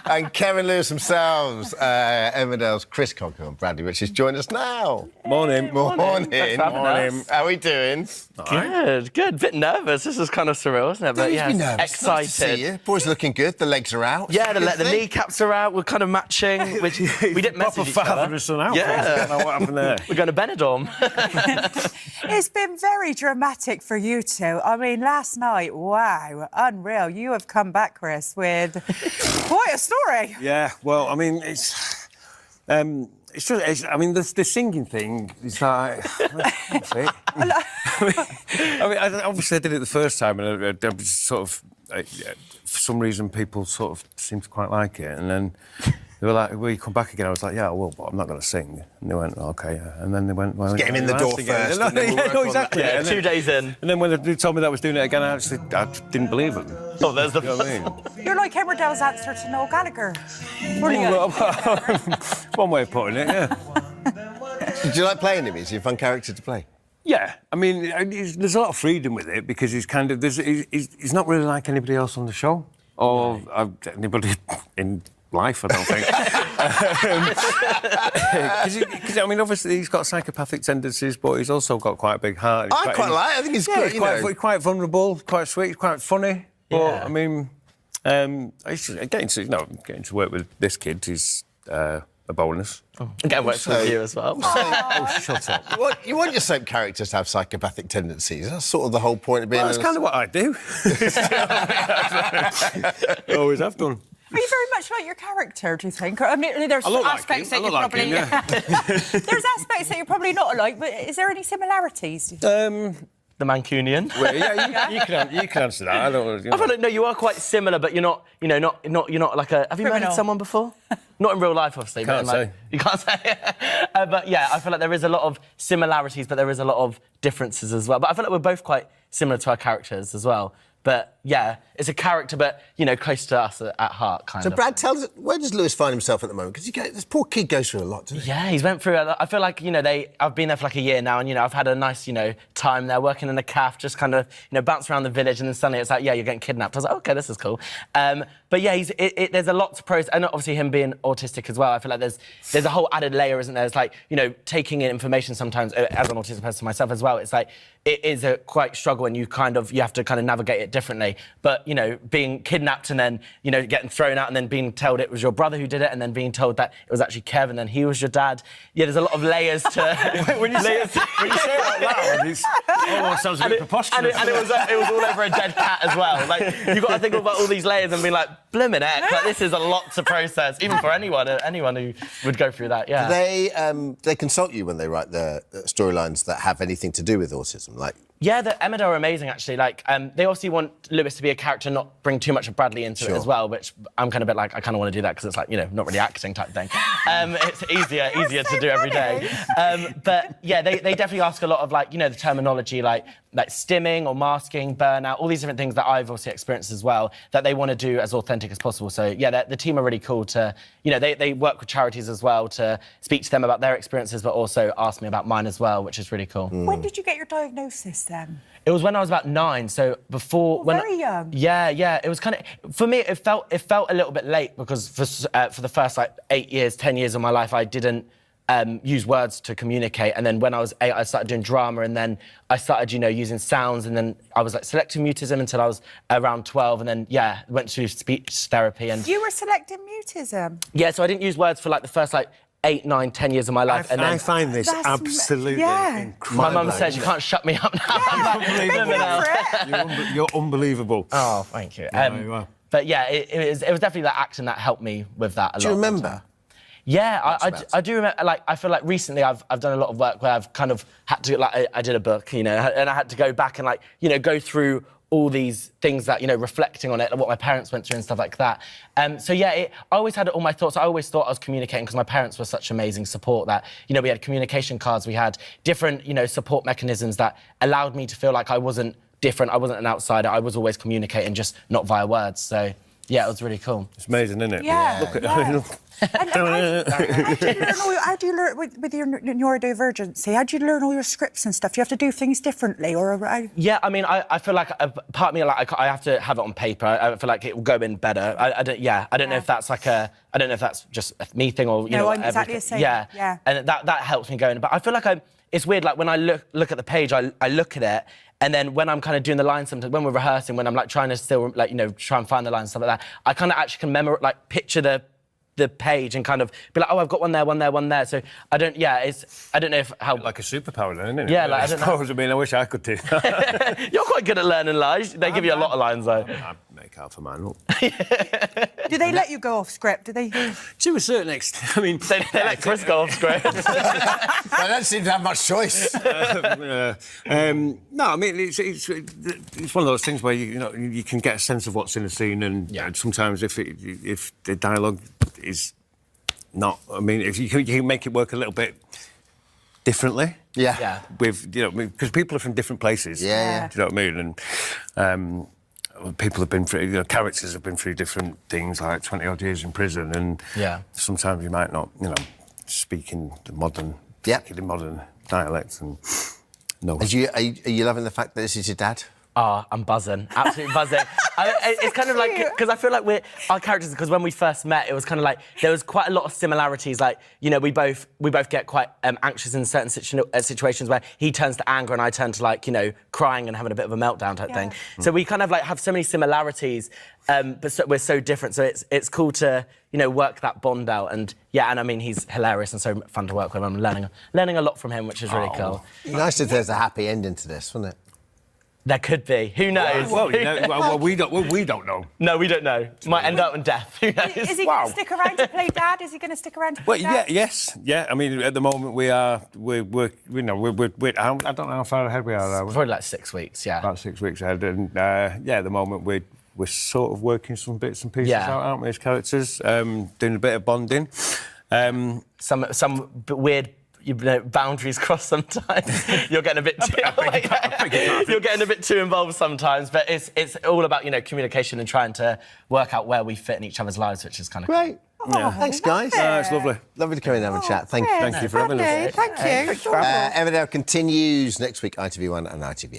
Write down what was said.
and Kevin Lewis themselves, Emmerdale's Chris Cocker and Bradley Richards join us now. Morning. Morning. Morning. How are we doing? Good. Bit nervous. This is kind of surreal, isn't it? But Don't be nervous. excited. Nice to see you. Boys looking good. The legs are out. Yeah, the kneecaps are out. We're kind of matching, which we didn't message each other. Father and son out. Yeah. I don't know what happened there. We're going to Benidorm. It's been very dramatic for you two. I mean, last night, wow, unreal. You have come back, Chris, with quite a story. Yeah, well, I mean, it's just, I mean, the singing thing is like, that's it. Obviously I did it the first time, and I was sort of, for some reason, people sort of seemed to quite like it, and then they were like, will you come back again? I was like, yeah, I will, but I'm not going to sing. And they went, OK, yeah. And then they went, well... Get him in the door first. No, exactly. Yeah, 2 days in. And then when they told me that I was doing it again, I didn't believe them. Oh, there's the... You know what I mean? You're like Emmerdale's answer to Noel Gallagher. One way of putting it, yeah. Did you like playing him? Is he a fun character to play? Yeah, I mean, there's a lot of freedom with it because he's kind of... He's not really like anybody else on the show or anybody in life, I don't think. Because, I mean, obviously he's got psychopathic tendencies, but he's also got quite a big heart. I think he's good, he's quite vulnerable, quite sweet, quite funny. But, Yeah. I mean, getting to work with this kid is a bonus. Again, works with you as well. Oh, shut up. You want your soap characters to have psychopathic tendencies. That's sort of the whole point of being... Well, that's kind of what I do. Always have done. Are you very much like your character, do you think? I mean, there's aspects that you're probably... There's aspects that you're probably not alike, but is there any similarities? The Mancunian. Well, yeah, you can answer that. I don't. I feel like no, you are quite similar, but you're not. You're not like a. Have you Criminal. murdered someone before? Not in real life, obviously. Can't but in, like, say. You can't say. But yeah, I feel like there is a lot of similarities, but there is a lot of differences as well. But I feel like we're both quite similar to our characters as well. But yeah, it's a character, but close to us at heart, kind of. So, Brad, tell us, where does Lewis find himself at the moment? Because this poor kid goes through a lot, doesn't he? Yeah, he's went through a lot. I feel like, I've been there for like a year now, and, I've had a nice, time there, working in a cafe, just kind of, bounce around the village, and then suddenly it's like, yeah, you're getting kidnapped. I was like, OK, this is cool. But yeah, there's a lot to process, and obviously him being autistic as well. I feel like there's a whole added layer, isn't there? It's like, taking in information sometimes, as an autistic person myself as well, it's like, it is a quite struggle, and you have to kind of navigate it differently. But, being kidnapped and then, getting thrown out and then being told it was your brother who did it and then being told that it was actually Kev and then he was your dad. Yeah, there's a lot of layers to... when you say it out loud, it almost sounds a bit preposterous. And it was all over a dead cat as well. Like, you've got to think about all these layers and be like, blimmin' heck, like, this is a lot to process, even for anyone who would go through that, yeah. Do they consult you when they write the storylines that have anything to do with autism? Like... Yeah, the Emmerdale are amazing, actually. Like, they obviously want Lewis to be a character, not bring too much of Bradley into it as well, which I'm kind of a bit like, I kind of want to do that because it's like, not really acting type thing. It's easier to do every day. But yeah, they definitely ask a lot of like, the terminology like stimming or masking, burnout, all these different things that I've obviously experienced as well, that they want to do as authentic as possible. So yeah, the team are really cool to, they work with charities as well to speak to them about their experiences, but also ask me about mine as well, which is really cool. When did you get your diagnosis then? It was when I was about 9, so before... very young. Yeah. It was kind of... For me, it felt a little bit late because for the first, 8 years, 10 years of my life, I didn't use words to communicate. And then when I was 8, I started doing drama, and then I started, using sounds, and then I was, selective mutism until I was around 12, and then, went through speech therapy. And you were selective mutism? Yeah, so I didn't use words for, the first, 8, 9, 10 years of my life. And then I find this absolutely incredible. My mum says you can't shut me up now. Yeah, You're unbelievable. Oh, thank you. Yeah, you are. But yeah, it was definitely that acting that helped me with that a lot. Do you remember? Yeah, I do remember. I feel like recently I've done a lot of work where I've kind of had to I did a book, and I had to go back and go through all these things that, reflecting on it, what my parents went through and stuff like that. So yeah, I always had all my thoughts. I always thought I was communicating because my parents were such amazing support that, we had communication cards, we had different, support mechanisms that allowed me to feel like I wasn't different, I wasn't an outsider, I was always communicating, just not via words. So Yeah, it was really cool. It's amazing, isn't it? Yeah, Look at yeah. And how do you learn with your neurodivergency? How do you learn all your scripts and stuff? Do you have to do things differently, or? Yeah, I mean, I feel like part of me, like, I have to have it on paper. I feel like it will go in better. I don't know if that's like I don't know if that's just a me thing or you know. I'm exactly the same. Yeah. And that helps me go in. But I feel like it's weird. Like when I look at the page, I look at it. And then when I'm kind of doing the lines, sometimes when we're rehearsing, when I'm like trying to still like, you know, try and find the lines and stuff like that, I kind of actually can picture the page and kind of be like, oh, I've got one there. So I don't know if how... Like a superpower then, isn't it? Yeah, like, I don't know. I mean, I wish I could do that. You're quite good at learning lines. They give you a lot of lines, though. I make half a man up. Do they let you go off script? Do they? To a certain extent. I mean... They let Chris go off script. I don't seem to have much choice. No, I mean, it's one of those things where, you can get a sense of what's in the scene and sometimes if the dialogue is not... I mean, if you can make it work a little bit differently. Yeah. With, because people are from different places. Yeah. Do you know what I mean? And people have been through, characters have been through different things, like 20-odd years in prison, and sometimes you might not, speak in the modern dialect and... No. Are you loving the fact that this is your dad? Oh, I'm buzzing, absolutely buzzing. It's kind of like, because I feel like our characters, because when we first met, it was kind of like, there was quite a lot of similarities. Like, we both get quite anxious in certain situations where he turns to anger and I turn to like, crying and having a bit of a meltdown type thing. So we kind of like have so many similarities, but we're so different. So it's cool to, work that bond out. And I mean, he's hilarious and so fun to work with. I'm learning a lot from him, which is really cool. Nice if there's a happy ending to this, wouldn't it? There could be. Who knows? Well, we don't know. No, we don't know. Might end up in death. Who knows? Is he going to stick around to play Dad? Is he going to stick around to play Dad? Yes. I mean, at the moment we're I don't know how far ahead we are. Probably like 6 weeks. Yeah. About 6 weeks ahead, and at the moment we're sort of working some bits and pieces out, aren't we, as characters? Doing a bit of bonding. Some weird. Boundaries cross sometimes. You're getting a bit too... You're getting a bit too involved sometimes, but it's all about, communication and trying to work out where we fit in each other's lives, which is kind of great. cool. Thanks, guys. It's lovely. Lovely to come in and have a chat. Thank you. Thank you for having us. Thank you. Emmerdale continues next week, ITV1 and ITV8.